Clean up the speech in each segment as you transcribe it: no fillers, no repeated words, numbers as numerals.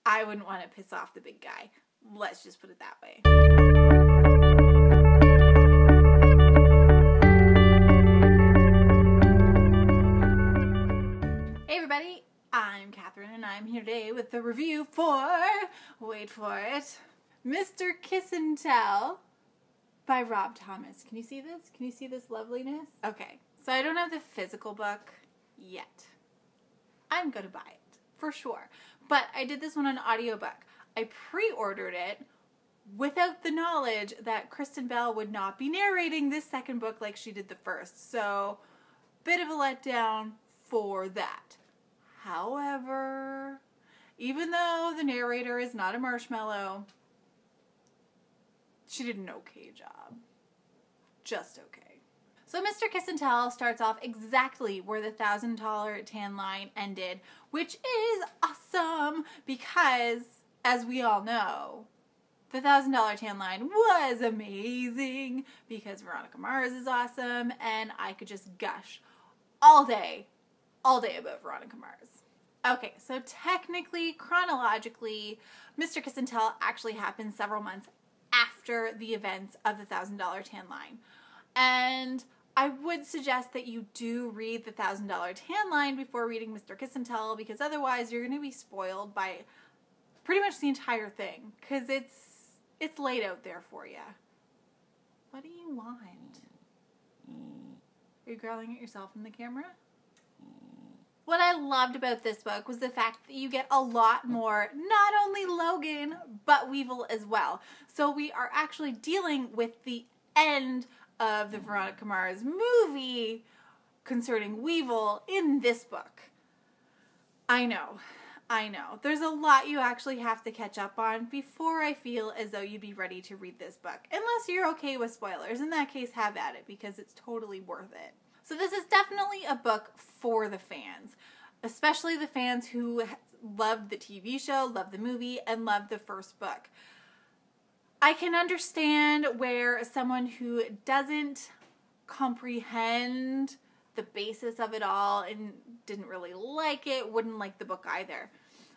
I wouldn't want to piss off the big guy. Let's just put it that way. Hey everybody, I'm Catherine and I'm here today with the review for, wait for it, Mr. Kiss and Tell by Rob Thomas. Can you see this? Can you see this loveliness? Okay, so I don't have the physical book yet. I'm gonna buy it, for sure. But I did this one on audiobook. I pre-ordered it without the knowledge that Kristen Bell would not be narrating this second book like she did the first. So, bit of a letdown for that. However, even though the narrator is not a marshmallow, she did an okay job. Just okay. So Mr. Kiss and Tell starts off exactly where the $1,000 tan line ended, which is awesome because, as we all know, the $1,000 tan line was amazing because Veronica Mars is awesome and I could just gush all day about Veronica Mars. Okay, so technically, chronologically, Mr. Kiss and Tell actually happened several months after the events of the $1,000 tan line. And I would suggest that you do read the $1,000 tan line before reading Mr. Kiss and Tell, because otherwise you're going to be spoiled by pretty much the entire thing, because it's laid out there for you. What do you want? Are you growling at yourself in the camera? What I loved about this book was the fact that you get a lot more, not only Logan, but Weevil as well. So we are actually dealing with the end of the Veronica Mars movie concerning Weevil in this book. I know. There's a lot you actually have to catch up on before I feel as though you'd be ready to read this book. Unless you're okay with spoilers. In that case, have at it because it's totally worth it. So this is definitely a book for the fans, especially the fans who loved the TV show, loved the movie, and loved the first book. I can understand where someone who doesn't comprehend the basis of it all and didn't really like it wouldn't like the book either.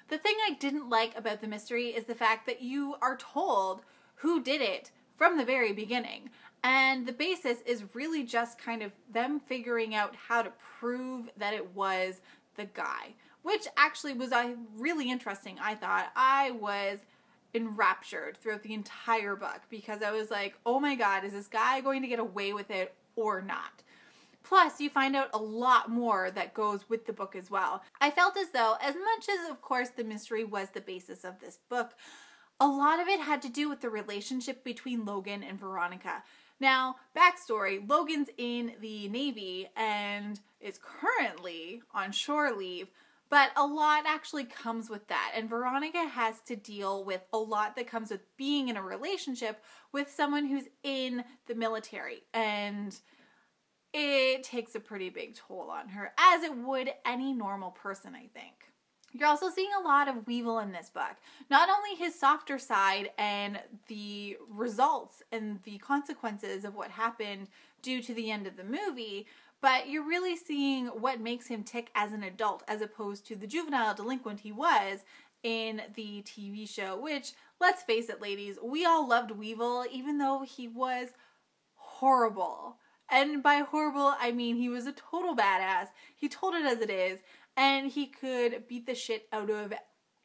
The thing I didn't like about the mystery is the fact that you are told who did it from the very beginning. And the basis is really just kind of them figuring out how to prove that it was the guy, which actually was really interesting. I thought I was enraptured throughout the entire book because I was like, oh my God, is this guy going to get away with it or not? Plus, you find out a lot more that goes with the book as well. I felt as though, as much as, of course, the mystery was the basis of this book, a lot of it had to do with the relationship between Logan and Veronica. Now, backstory, Logan's in the Navy and is currently on shore leave, but a lot actually comes with that. And Veronica has to deal with a lot that comes with being in a relationship with someone who's in the military. And it takes a pretty big toll on her, as it would any normal person, I think. You're also seeing a lot of Weevil in this book. Not only his softer side and the results and the consequences of what happened due to the end of the movie, but you're really seeing what makes him tick as an adult as opposed to the juvenile delinquent he was in the TV show, which, let's face it, ladies, we all loved Weevil even though he was horrible. And by horrible, I mean he was a total badass. He told it as it is. And he could beat the shit out of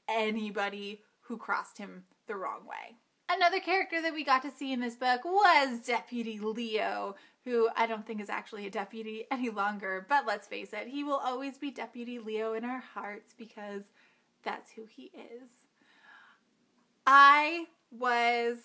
anybody who crossed him the wrong way. Another character that we got to see in this book was Deputy Leo, who I don't think is actually a deputy any longer, but let's face it, he will always be Deputy Leo in our hearts because that's who he is. I was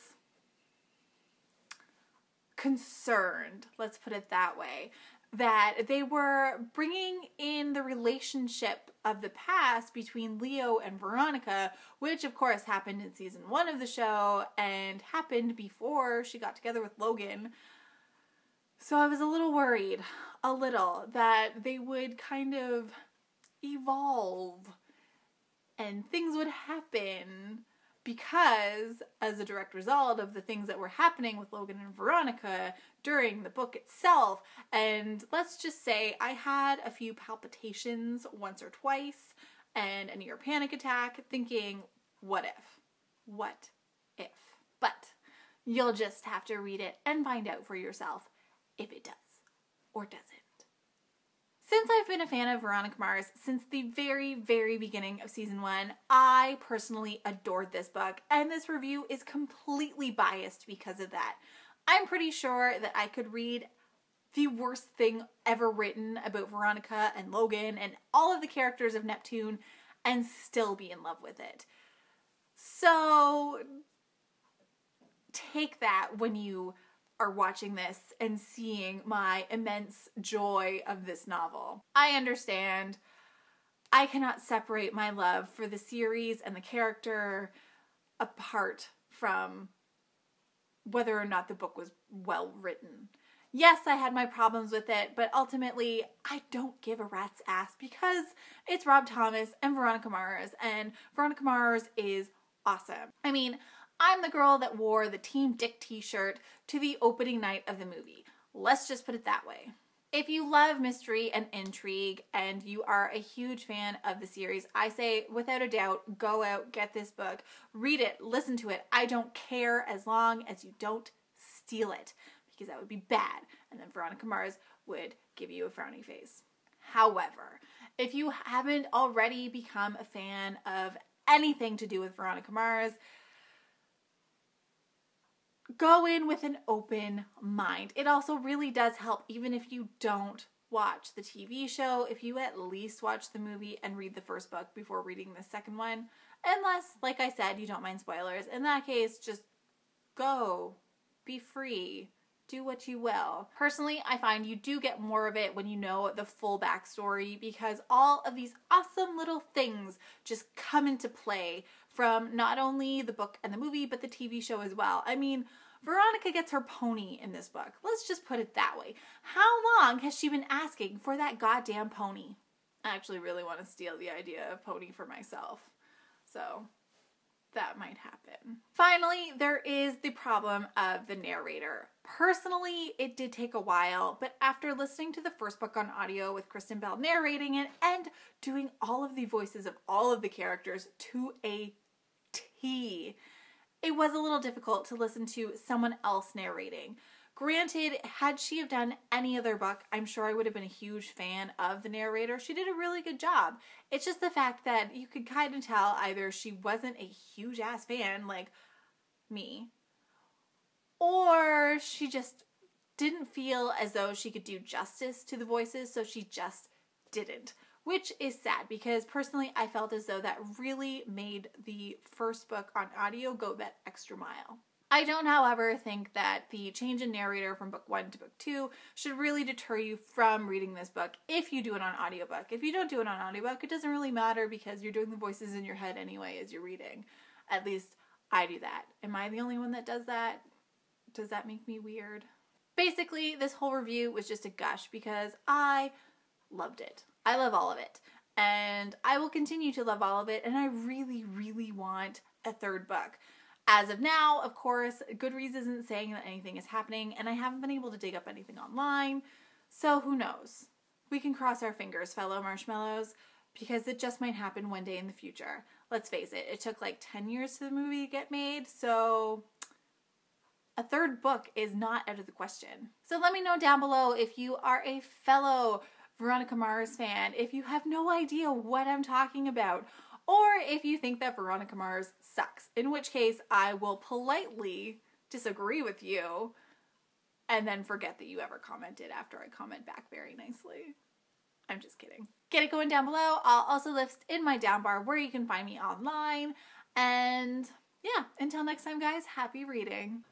concerned, let's put it that way, that they were bringing in the relationship of the past between Leo and Veronica, which of course happened in season 1 of the show and happened before she got together with Logan. So I was a little worried, that they would kind of evolve and things would happen because, as a direct result of the things that were happening with Logan and Veronica during the book itself. And let's just say I had a few palpitations once or twice and a near panic attack thinking, what if? What if? But you'll just have to read it and find out for yourself if it does or doesn't. Since I've been a fan of Veronica Mars since the very, very beginning of season 1, I personally adored this book, and this review is completely biased because of that. I'm pretty sure that I could read the worst thing ever written about Veronica and Logan and all of the characters of Neptune and still be in love with it. So take that when you are watching this and seeing my immense joy of this novel. I understand I cannot separate my love for the series and the character apart from whether or not the book was well written. Yes, I had my problems with it, but ultimately I don't give a rat's ass because it's Rob Thomas and Veronica Mars is awesome. I mean, I'm the girl that wore the Team Dick t-shirt to the opening night of the movie. Let's just put it that way. If you love mystery and intrigue and you are a huge fan of the series, I say without a doubt, go out, get this book, read it, listen to it. I don't care as long as you don't steal it, because that would be bad. And then Veronica Mars would give you a frowny face. However, if you haven't already become a fan of anything to do with Veronica Mars, go in with an open mind. It also really does help, even if you don't watch the TV show, if you at least watch the movie and read the first book before reading the second one. Unless, like I said, you don't mind spoilers. In that case, just go. Be free. Do what you will. Personally, I find you do get more of it when you know the full backstory, because all of these awesome little things just come into play from not only the book and the movie, but the TV show as well. I mean, Veronica gets her pony in this book. Let's just put it that way. How long has she been asking for that goddamn pony? I actually really want to steal the idea of pony for myself. So that might happen. Finally, there is the problem of the narrator. Personally, it did take a while, but after listening to the first book on audio with Kristen Bell narrating it and doing all of the voices of all of the characters to a T, it was a little difficult to listen to someone else narrating. Granted, had she have done any other book, I'm sure I would have been a huge fan of the narrator. She did a really good job. It's just the fact that you could kind of tell either she wasn't a huge ass fan like me, or she just didn't feel as though she could do justice to the voices, so she just didn't. Which is sad, because personally I felt as though that really made the first book on audio go that extra mile. I don't, however, think that the change in narrator from book 1 to book 2 should really deter you from reading this book if you do it on audiobook. If you don't do it on audiobook, it doesn't really matter because you're doing the voices in your head anyway as you're reading. At least I do that. Am I the only one that does that? Does that make me weird? Basically, this whole review was just a gush because I loved it. I love all of it. And I will continue to love all of it, and I really, really want a third book. As of now, of course, Goodreads isn't saying that anything is happening, and I haven't been able to dig up anything online, so who knows? We can cross our fingers, fellow marshmallows, because it just might happen one day in the future. Let's face it, it took like 10 years for the movie to get made, so a third book is not out of the question. So let me know down below if you are a fellow Veronica Mars fan, if you have no idea what I'm talking about, or if you think that Veronica Mars sucks, in which case I will politely disagree with you and then forget that you ever commented after I comment back very nicely. I'm just kidding. Get it going down below. I'll also list in my down bar where you can find me online. And yeah, until next time, guys, happy reading.